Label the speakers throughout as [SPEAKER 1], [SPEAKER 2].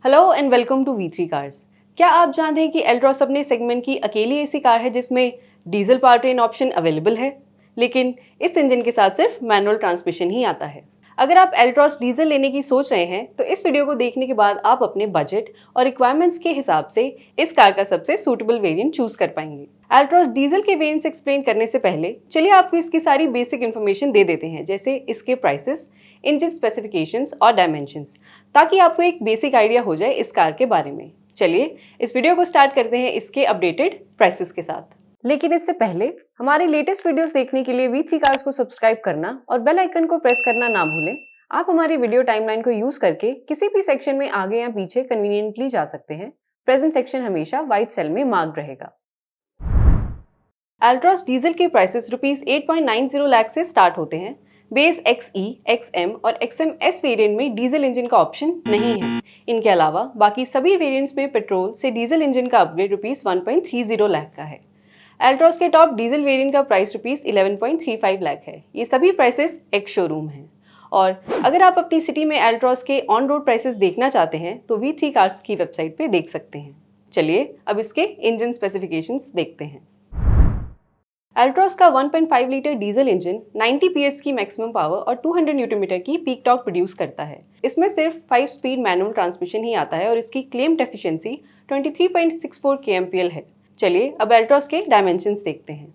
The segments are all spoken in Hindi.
[SPEAKER 1] Hello and welcome to V3 cars. क्या आप जानते हैं कि एल्ट्रॉस अपने सेगमेंट की अकेली ऐसी कार है जिसमें diesel power train option available है, लेकिन इस इंजन के साथ सिर्फ मैनुअल ट्रांसमिशन ही आता है। अगर आप एल्ट्रॉस डीजल लेने की सोच रहे हैं तो इस वीडियो को देखने के बाद आप अपने बजट और रिक्वायरमेंट्स के हिसाब से इस कार का सबसे सूटेबल वेरिएंट चूज कर पाएंगे। एल्ट्रॉस डीजल के वेरिएंट्स एक्सप्लेन करने से पहले चलिए आपको इसकी सारी बेसिक इन्फॉर्मेशन दे देते हैं, जैसे इसके प्राइसेस, इंजन स्पेसिफिकेशंस और डायमेंशंस, ताकि आपको एक बेसिक आइडिया हो जाए इस कार के बारे में। चलिए इस वीडियो को स्टार्ट करते हैं इसके अपडेटेड प्राइसेस के साथ। लेकिन इससे पहले हमारे लेटेस्ट वीडियोस देखने के लिए V3 कार्स को सब्सक्राइब करना और बेल आइकन को प्रेस करना ना भूलें। आप हमारी वीडियो टाइमलाइन को यूज करके किसी भी सेक्शन में आगे या पीछे कन्वीनियंटली जा सकते हैं। प्रेजेंट सेक्शन हमेशा व्हाइट सेल में मार्क्ड रहेगा। एल्ट्रॉस डीजल के प्राइसेस रुपीज 8.90 लाख से स्टार्ट होते हैं। बेस XE, XM और XM S वेरिएंट में डीजल इंजन का ऑप्शन नहीं है। इनके अलावा बाकी सभी वेरिएंट्स में पेट्रोल से डीजल इंजन का अपग्रेड रुपीज 1.30 लाख का है। एल्ट्रॉस के टॉप डीजल वेरिएंट का प्राइस रुपीज 11.35 लाख है। ये सभी प्राइसेस एक्स शोरूम हैं। और अगर आप अपनी सिटी में एल्ट्रॉस के ऑन रोड प्राइसेस देखना चाहते हैं तो V3 कार्स की वेबसाइट पे देख सकते हैं। चलिए अब इसके इंजन स्पेसिफिकेशंस देखते हैं। एल्ट्रॉस का 1.5 लीटर डीजल इंजन 90 PS की मैक्सिमम पावर और 200 न्यूटन मीटर की पीक टॉर्क प्रोड्यूस करता है। इसमें सिर्फ 5 स्पीड मैनुअल ट्रांसमिशन ही आता है और इसकी क्लेम्ड एफिशिएंसी 23.64 kmpl है। चलिए अब एल्ट्रॉस के डायमेंशंस देखते हैं।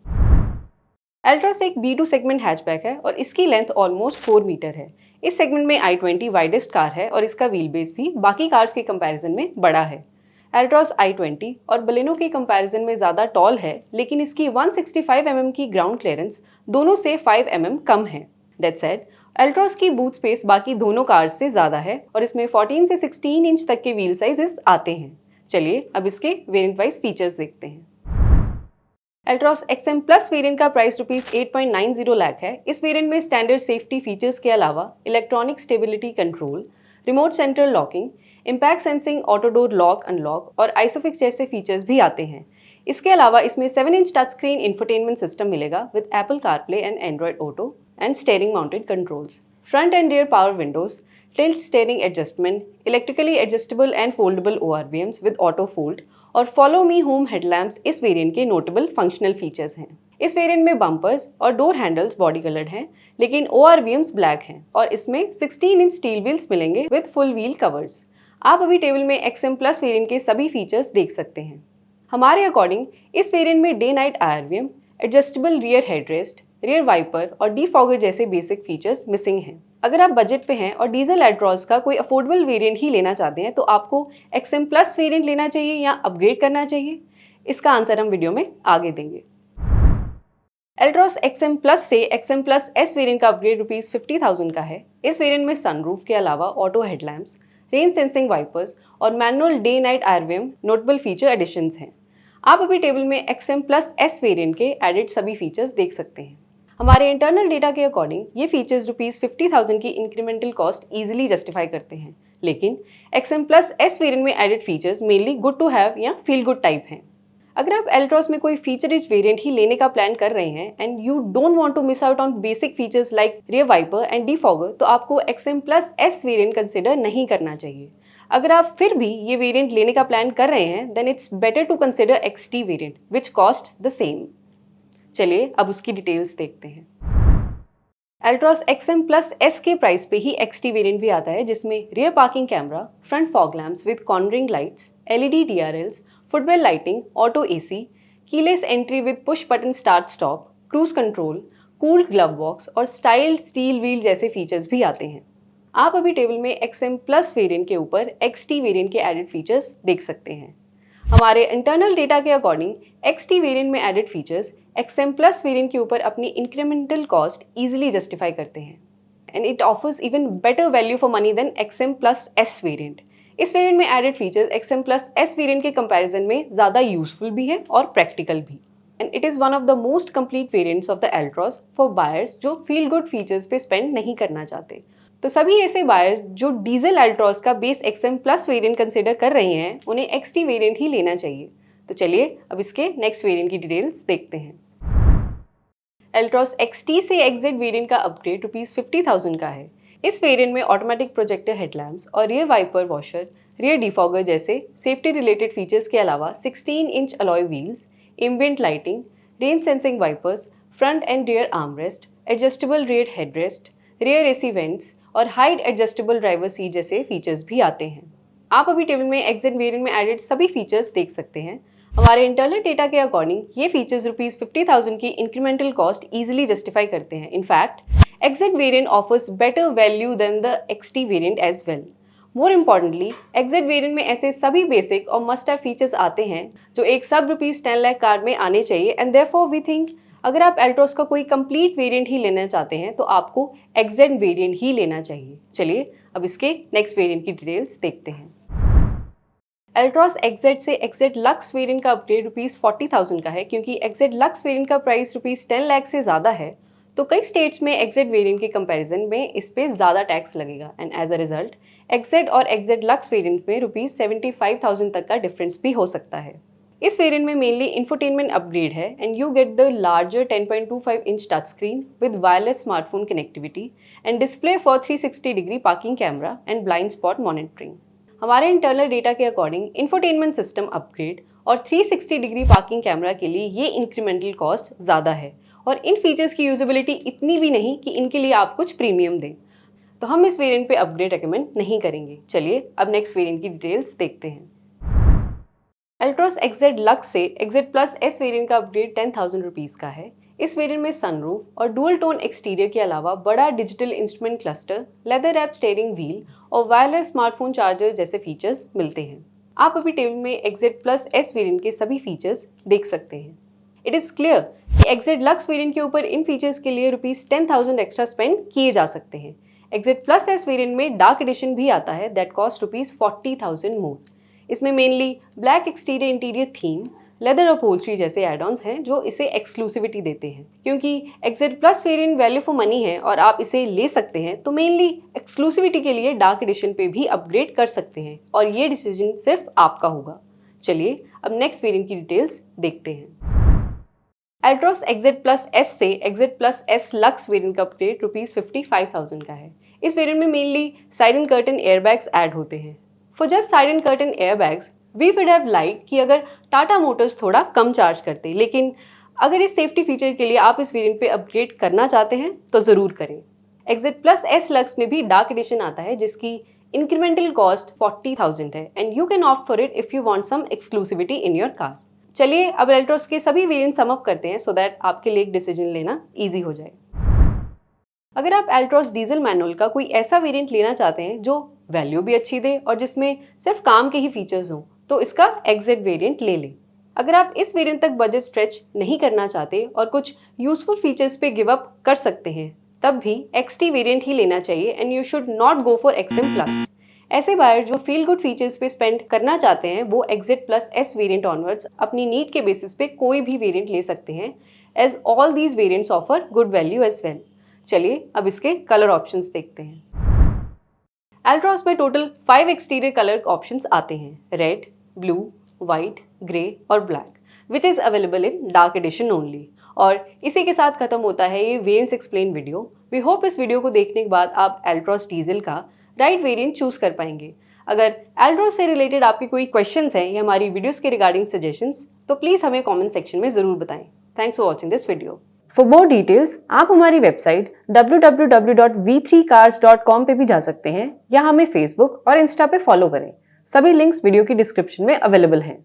[SPEAKER 1] एल्ट्रॉस एक B2 सेगमेंट हैचबैक है और इसकी लेंथ ऑलमोस्ट 4 मीटर है। इस सेगमेंट में i20 वाइडेस्ट कार है और इसका व्हील बेस भी बाकी कार्स के कंपैरिजन में बड़ा है। एल्ट्रॉस i20 और बलेनो के कंपैरिजन में ज़्यादा टॉल है, लेकिन इसकी 165 mm की ग्राउंड क्लियरेंस दोनों से 5 mm कम है। दैट सेड, एल्ट्रॉस की बूट स्पेस बाकी दोनों कार्स से ज़्यादा है और इसमें 14 से 16 इंच तक के व्हील साइजेस आते हैं। चलिए अब इसके वेरिएंट वाइज फीचर्स देखते हैं। एल्ट्रॉस XM प्लस वेरिएंट का प्राइस रुपीज 8.90 लाख है। इस वेरिएंट में स्टैंडर्ड सेफ्टी फीचर्स के अलावा electronic stability control, remote central locking, impact sensing, auto door lock unlock और आइसोफिक्स जैसे फीचर्स भी आते हैं। इसके अलावा इसमें 7 inch touch screen infotainment system मिलेगा with Apple CarPlay and Android auto and steering mounted controls, front and rear power windows, tilt steering adjustment, electrically adjustable and foldable ORVMs with auto fold और फॉलो मी होम हेडलैम्प्स इस वेरिएंट के नोटेबल फंक्शनल फीचर्स हैं। इस वेरिएंट में बम्पर्स और डोर हैंडल्स बॉडी कलर्ड हैं, लेकिन ORVMs ब्लैक हैं और इसमें 16 इंच स्टील व्हील्स मिलेंगे विद फुल व्हील कवर्स। आप अभी टेबल में XM प्लस वेरिएंट के सभी फीचर्स देख सकते हैं। हमारे अकॉर्डिंग इस वेरिएंट में day night IRVM, adjustable rear headrest, rear wiper और डीफॉगर जैसे बेसिक फीचर्स मिसिंग हैं। अगर आप बजट पे हैं और डीजल एल्ट्रॉस का कोई अफोर्डेबल वेरिएंट ही लेना चाहते हैं तो आपको XM प्लस वेरिएंट लेना चाहिए या अपग्रेड करना चाहिए? इसका आंसर हम वीडियो में आगे देंगे। एल्ट्रॉस XM प्लस से XM प्लस S वेरिएंट का अपग्रेड रुपीज 50,000 का है। इस वेरिएंट में सनरूफ के अलावा auto headlamps, rain sensing wipers और manual day night IRVM notable feature additions हैं। आप अभी टेबल में XM प्लस S वेरिएंट के एडिड सभी फीचर्स देख सकते हैं। हमारे इंटरनल डेटा के अकॉर्डिंग ये फीचर्स रुपीज 50,000 की इंक्रीमेंटल कॉस्ट इजीली जस्टिफाई करते हैं, लेकिन XM प्लस S वेरिएंट में added features mainly good to have या फील गुड टाइप हैं। अगर आप एल्ट्रॉस में कोई फीचर रिच वेरिएंट ही लेने का प्लान कर रहे हैं and you don't want to miss out on basic features like rear wiper and defogger, तो आपको XM plus S variant consider नहीं करना चाहिए। अगर आप फिर भी ये वेरिएंट लेने का प्लान कर रहे हैं then it's better to consider XT variant which cost the same. चलिए अब उसकी डिटेल्स देखते हैं। एल्ट्रॉस XM प्लस S के प्राइस पे ही XT वेरिएंट भी आता है, जिसमें rear parking camera, front fog lamps with cornering lights, LED DRLs, footwell lighting, auto AC, keyless entry with push button start stop, cruise control, cooled glove box और स्टाइल्ड स्टील व्हील जैसे फीचर्स भी आते हैं। आप अभी टेबल में XM प्लस वेरिएंट के ऊपर XT वेरिएंट के एडिड फीचर्स देख सकते हैं। हमारे इंटरनल डेटा के अकॉर्डिंग XT वेरिएंट में added features XM plus variant के ऊपर अपनी इंक्रीमेंटल कॉस्ट इजीली जस्टिफाई करते हैं and it offers even better value for money than XM plus S variant. इस वेरिएंट में added features XM plus S variant के कंपैरिजन में ज़्यादा यूजफुल भी है और प्रैक्टिकल भी, and it is one of the most complete variants of the एल्ट्रॉस for buyers जो फील गुड फीचर्स पे स्पेंड नहीं करना चाहते। तो सभी ऐसे बायर्स जो डीजल एल्ट्रॉस का base XM plus variant consider कर रहे हैं उन्हें XT वेरिएंट ही लेना चाहिए। तो चलिए अब इसके नेक्स्ट वेरिएंट की डिटेल्स देखते हैं। एल्ट्रॉस XT से XZ वेरिएंट का अपग्रेड रुपीज 50,000 का है। इस वेरिएंट में ऑटोमेटिक प्रोजेक्टर हेडलैम्प्स और rear wiper washer, rear defogger जैसे सेफ्टी रिलेटेड फीचर्स के अलावा 16 inch alloy wheels, ambient lighting, rain sensing wipers, front and rear armrest, adjustable rear headrest, rear AC vents और हाइट एडजस्टेबल ड्राइवर सीट जैसे फीचर्स भी आते हैं। आप अभी टेबल में एक्सेट वेरिएंट में एडेड सभी फीचर्स देख सकते हैं। हमारे इंटरनल डेटा के अकॉर्डिंग ये फीचर्स ₹50,000 की इंक्रीमेंटल कॉस्ट इजीली जस्टिफाई करते हैं। In fact XZ variant offers better value than the XT variant as well. More importantly, XZ variant में ऐसे सभी बेसिक और मस्ट हैव फीचर्स आते हैं जो एक सब ₹10 लाख कार में आने चाहिए, एंड देयरफॉर वी थिंक अगर आप एल्ट्रॉस का कोई कंप्लीट वेरिएंट ही लेना चाहते हैं तो आपको एक्सेट वेरिएंट ही लेना चाहिए। चलिए अब इसके नेक्स्ट वेरिएंट की डिटेल्स देखते हैं। एल्ट्रॉस एक्सेट से एक्सेट लक्स वेरिएंट का अपग्रेड ₹40,000 का है। क्योंकि एक्सेट लक्स वेरिएंट का प्राइस ₹10 लाख से ज़्यादा है, तो कई स्टेट्स में एक्सेट वेरिएंट के कंपैरिजन में इस पे ज़्यादा टैक्स लगेगा, एंड एज अ रिजल्ट एक्सेट और एक्सेट लक्स वेरिएंट में ₹75,000 तक का डिफरेंस भी हो सकता है। इस वेरिएंट में मेनली इंफोटेनमेंट अपग्रेड है, and you get the larger 10.25 inch touch screen with wireless smartphone connectivity and display for 360 degree parking camera and blind spot monitoring. हमारे इंटरनल डेटा के अकॉर्डिंग इंफोटेनमेंट सिस्टम अपग्रेड और 360 डिग्री पार्किंग कैमरा के लिए ये इंक्रीमेंटल कॉस्ट ज़्यादा है, और इन फीचर्स की यूजेबिलिटी इतनी भी नहीं कि इनके लिए आप कुछ प्रीमियम दें, तो हम इस वेरिएंट पे अपग्रेड रेकमेंड नहीं करेंगे। चलिए अब नेक्स्ट वेरिएंट की डिटेल्स देखते हैं। एल्ट्रॉस एक्सेट लक्स से एक्सेट प्लस एस वेरिएंट का अपग्रेड ₹10,000 का है। इस वेरिएंट में सनरूफ और डुअल टोन एक्सटीरियर के अलावा बड़ा digital instrument cluster, leather wrap steering wheel और वायरलेस स्मार्टफोन चार्जर जैसे फीचर्स मिलते हैं। आप अभी टेबल में एक्सेट प्लस एस वेरिएंट के सभी फीचर्स देख सकते हैं। इट इज़ क्लियर कि एक्सेट लक्स वेरिएंट के ऊपर इन फीचर्स के लिए ₹10,000 एक्स्ट्रा स्पेंड किए जा सकते हैं। एक्सेट प्लस एस वेरिएंट में डार्क एडिशन भी आता है दैट कॉस्ट ₹40,000 मोर। इसमें mainly black exterior interior theme, leather upholstery जैसे एड-ऑन्स हैं जो इसे एक्सक्लूसिविटी देते हैं। क्योंकि XZ plus variant value for money है और आप इसे ले सकते हैं, तो मेनली एक्सक्लूसिविटी के लिए डार्क एडिशन पे भी अपग्रेड कर सकते हैं, और ये डिसीजन सिर्फ आपका होगा। चलिए अब नेक्स्ट वेरिएंट की डिटेल्स देखते हैं। एल्ट्रॉस एक्सेट प्लस एस से XZ plus S Lux variant का अपग्रेड ₹55,000 का है। इस वेरिएंट में mainly side and curtain airbags add होते हैं। For just side and curtain airbags we would have like कि अगर टाटा मोटर्स थोड़ा कम चार्ज करते, लेकिन अगर इस सेफ्टी फीचर के लिए आप इस वेरिएंट पे अपग्रेड करना चाहते हैं तो ज़रूर करें। एक्सेट प्लस एस लक्स में भी डार्क एडिशन आता है जिसकी इंक्रीमेंटल कॉस्ट 40,000 है, and you can opt for it if you want some exclusivity in your car. चलिए अब एल्ट्रॉस के सभी वेरिएंट सम अप करते हैं सो दैट आपके लिए एक डिसीजन लेना ईजी हो जाए। अगर आप एल्ट्रॉस डीजल मैनुअल का कोई ऐसा वेरिएंट लेना चाहते हैं जो वैल्यू भी अच्छी दे और जिसमें सिर्फ काम के ही फीचर्स हों, तो इसका एक्सेट वेरिएंट ले लें। अगर आप इस वेरिएंट तक बजट स्ट्रेच नहीं करना चाहते और कुछ यूजफुल फीचर्स पे गिव अप कर सकते हैं, तब भी XT वेरिएंट ही लेना चाहिए, and you should not go for XM plus. ऐसे बायर जो फील गुड फीचर्स पे स्पेंड करना चाहते हैं वो XZ plus S variant onwards अपनी नीड के बेसिस पे कोई भी वेरिएंट ले सकते हैं, as all these variants offer good value as well. चलिए अब इसके कलर ऑप्शंस देखते हैं। एल्ट्रॉस में टोटल 5 एक्सटीरियर कलर ऑप्शंस आते हैं: रेड, ब्लू, व्हाइट, ग्रे और black, which is available in dark edition only. और इसी के साथ खत्म होता है ये variants explain video. We hope इस वीडियो को देखने के बाद आप एल्ट्रॉस डीजल का राइट वेरिएंट चूज कर पाएंगे। अगर एल्ट्रॉस से रिलेटेड आपके कोई क्वेश्चंस हैं या हमारी वीडियोस के रिगार्डिंग सजेशंस, तो प्लीज़ हमें कमेंट सेक्शन में ज़रूर बताएं। Thanks for watching this video. For more details आप हमारी वेबसाइट www.v3cars.com पे भी जा सकते हैं, या हमें फेसबुक और इंस्टा पे फॉलो करें। सभी लिंक्स वीडियो की डिस्क्रिप्शन में अवेलेबल हैं।